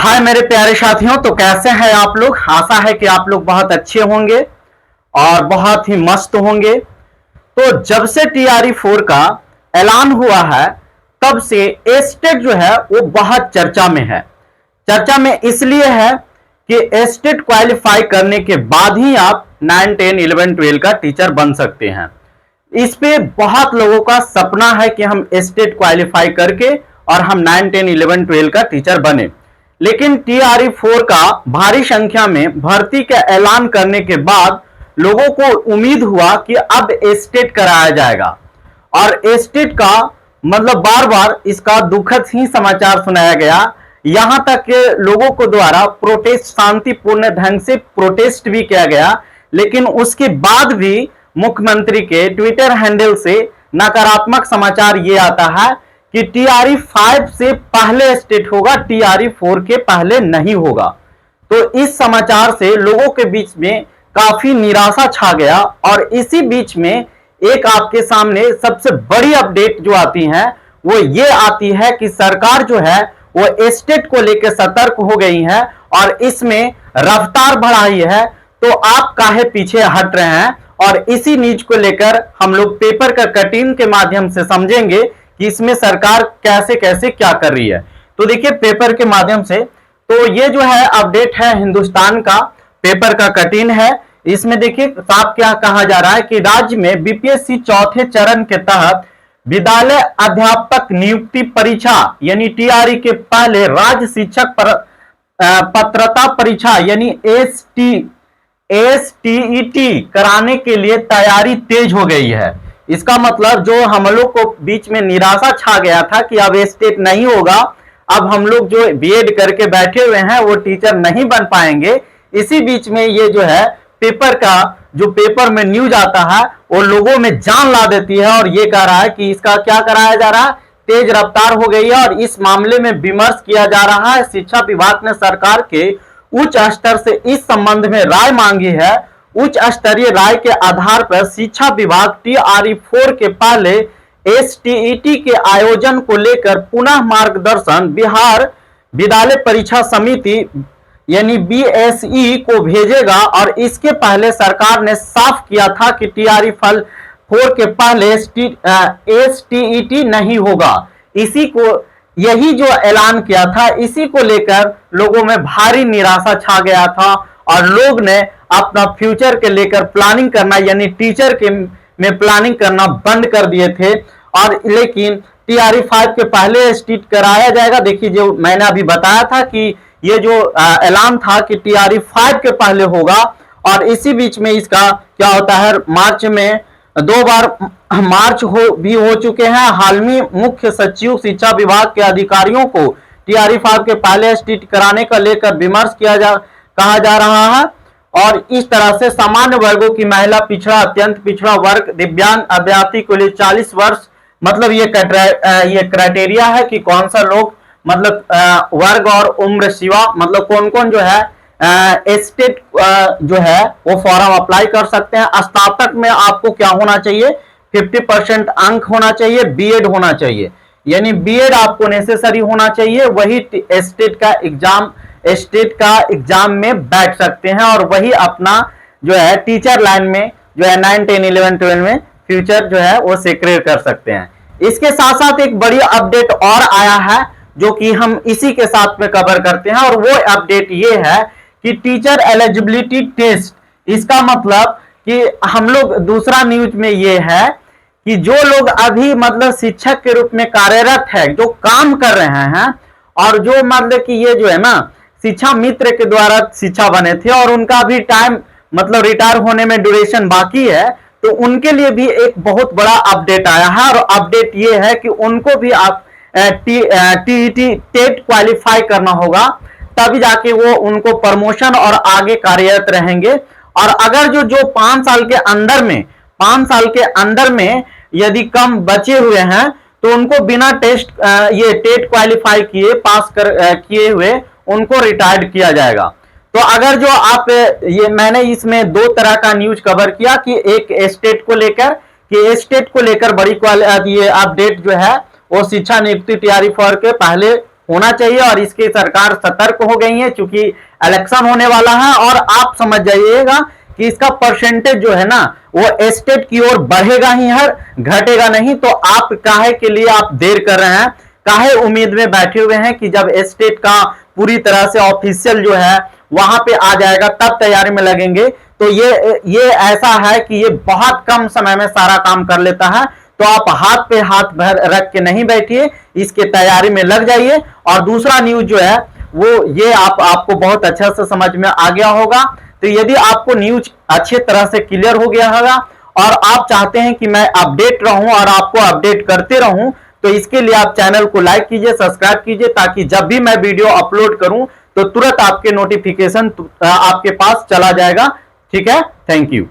हाय मेरे प्यारे साथियों, तो कैसे हैं आप लोग। आशा है कि आप लोग बहुत अच्छे होंगे और बहुत ही मस्त होंगे। तो जब से टीआरई 4 का ऐलान हुआ है तब से एस्टेट जो है वो बहुत चर्चा में है। चर्चा में इसलिए है कि एस्टेट क्वालिफाई करने के बाद ही आप 9, 10, 11, 12 का टीचर बन सकते हैं। इस पे बहुत लोगों का सपना है कि हम एस्टेट क्वालिफाई करके और हम 9, 10, 11, 12 का टीचर बने। लेकिन टीआरई 4 का भारी संख्या में भर्ती का ऐलान करने के बाद लोगों को उम्मीद हुआ कि अब एस्टेट कराया जाएगा और एस्टेट का मतलब बार बार इसका दुखद ही समाचार सुनाया गया। यहां तक के लोगों को द्वारा प्रोटेस्ट शांतिपूर्ण ढंग से प्रोटेस्ट भी किया गया, लेकिन उसके बाद भी मुख्यमंत्री के ट्विटर हैंडल से नकारात्मक समाचार ये आता है कि टीआरई 5 से पहले एस्टेट होगा, टीआरई 4 के पहले नहीं होगा। तो इस समाचार से लोगों के बीच में काफी निराशा छा गया और इसी बीच में एक आपके सामने सबसे बड़ी अपडेट जो आती है वो ये आती है कि सरकार जो है वो एस्टेट को लेकर सतर्क हो गई है और इसमें रफ्तार बढ़ाई है। तो आप काहे पीछे हट रहे हैं, और इसी न्यूज को लेकर हम लोग पेपर का कटिंग के माध्यम से समझेंगे कि इसमें सरकार कैसे कैसे क्या कर रही है। तो देखिए पेपर के माध्यम से, तो ये जो है अपडेट है हिंदुस्तान का, पेपर का कटिंग है। इसमें देखिए साफ क्या कहा जा रहा है कि राज्य में बीपीएससी चौथे चरण के तहत विद्यालय अध्यापक नियुक्ति परीक्षा यानी टीआरई के पहले राज्य शिक्षक पात्रता परीक्षा यानी एसटीईटी कराने के लिए तैयारी तेज हो गई है। इसका मतलब जो हम लोग को बीच में निराशा छा गया था कि अब एस्टेट नहीं होगा, अब हम लोग जो बीएड करके बैठे हुए हैं वो टीचर नहीं बन पाएंगे। इसी बीच में ये जो है पेपर का जो पेपर में न्यूज आता है वो लोगों में जान ला देती है और ये कह रहा है कि इसका क्या कराया जा रहा है, तेज रफ्तार हो गई है। और इस मामले में विमर्श किया जा रहा है। शिक्षा विभाग ने सरकार के उच्च स्तर से इस संबंध में राय मांगी है। उच्च स्तरीय राय के आधार पर शिक्षा विभाग टीआरई 4 के पहले एसटीईटी के आयोजन को लेकर पुनः मार्गदर्शन बिहार विद्यालय परीक्षा समिति यानी बीएसई को भेजेगा। और इसके पहले सरकार ने साफ किया था कि टीआरई 4 के पहले एसटीईटी नहीं होगा। इसी को यही जो ऐलान किया था, इसी को लेकर लोगों में भारी निराशा छा गया था और लोग ने अपना फ्यूचर के लेकर प्लानिंग करना यानी टीचर के में प्लानिंग करना बंद कर दिए थे। और लेकिन टीआरई 5 के पहले एस्टेट कराया जाएगा। देखिए जो मैंने अभी बताया था कि ये जो ऐलान था कि टीआरई 5 के पहले होगा, और इसी बीच में इसका क्या होता है, मार्च में 2 बार मार्च हो चुके हैं। हाल में मुख्य सचिव शिक्षा विभाग के अधिकारियों को टीआरई 5 के पहले एस्टेट कराने का लेकर विमर्श कहा जा रहा है। और इस तरह से सामान्य वर्गों की महिला, पिछड़ा, अत्यंत पिछड़ा वर्ग, दिव्यांग अभ्यर्थी के लिए 40 वर्ष मतलब ये क्राइटेरिया है कि कौन सा लोग मतलब वर्ग और उम्र सिवा मतलब कौन कौन जो है एस्टेट जो है वो फॉर्म अप्लाई कर सकते हैं। स्नातक में आपको क्या होना चाहिए, 50% अंक होना चाहिए, बीएड होना चाहिए, यानी बीएड आपको नेसेसरी होना चाहिए। वही एस्टेट का एग्जाम में बैठ सकते हैं और वही अपना जो है टीचर लाइन में जो है 9, 10, 11, 12 में फ्यूचर जो है वो सिक्योर कर सकते हैं। इसके साथ साथ एक बड़ी अपडेट और आया है जो कि हम इसी के साथ में कवर करते हैं, और वो अपडेट ये है कि टीचर एलिजिबिलिटी टेस्ट। इसका मतलब कि हम लोग दूसरा न्यूज में ये है कि जो लोग अभी मतलब शिक्षक के रूप में कार्यरत है, जो काम कर रहे हैं, और जो मतलब कि ये जो है ना शिक्षा मित्र के द्वारा शिक्षा बने थे और उनका भी टाइम मतलब रिटायर होने में ड्यूरेशन बाकी है, तो उनके लिए भी एक बहुत बड़ा अपडेट आया है। और अपडेट ये है कि उनको भी आप टीईटी टेट क्वालिफाई करना होगा, तभी जाके वो उनको प्रमोशन और आगे कार्यरत रहेंगे। और अगर जो 5 साल के अंदर में यदि कम बचे हुए हैं तो उनको बिना टेस्ट ये टेट क्वालिफाई किए पास किए हुए उनको रिटायर्ड किया जाएगा। तो अगर जो आप ये मैंने इसमें 2 तरह का न्यूज कवर किया कि एक एस्टेट को लेकर बड़ी ये अपडेट जो है वो शिक्षा नियुक्ति टीआरई 4 के पहले होना चाहिए। और इसकी सरकार सतर्क हो गई है क्योंकि इलेक्शन होने वाला है, और आप समझ जाइएगा कि इसका परसेंटेज जो है ना वो एस्टेट की ओर बढ़ेगा ही है, घटेगा नहीं। तो आप काहे के लिए आप देर कर रहे हैं, काहे उम्मीद में बैठे हुए हैं कि जब एस्टेट का पूरी तरह से ऑफिशियल जो है वहां पे आ जाएगा तब तैयारी में लगेंगे। तो ये ऐसा है कि ये बहुत कम समय में सारा काम कर लेता है। तो आप हाथ पे हाथ भर रख के नहीं बैठिए, इसके तैयारी में लग जाइए। और दूसरा न्यूज जो है वो ये आपको बहुत अच्छा से समझ में आ गया होगा। तो यदि आपको न्यूज अच्छी तरह से क्लियर हो गया होगा और आप चाहते हैं कि मैं अपडेट रहूं और आपको अपडेट करते रहूं, तो इसके लिए आप चैनल को लाइक कीजिए, सब्सक्राइब कीजिए, ताकि जब भी मैं वीडियो अपलोड करूं तो तुरंत आपके नोटिफिकेशन आपके पास चला जाएगा। ठीक है, थैंक यू।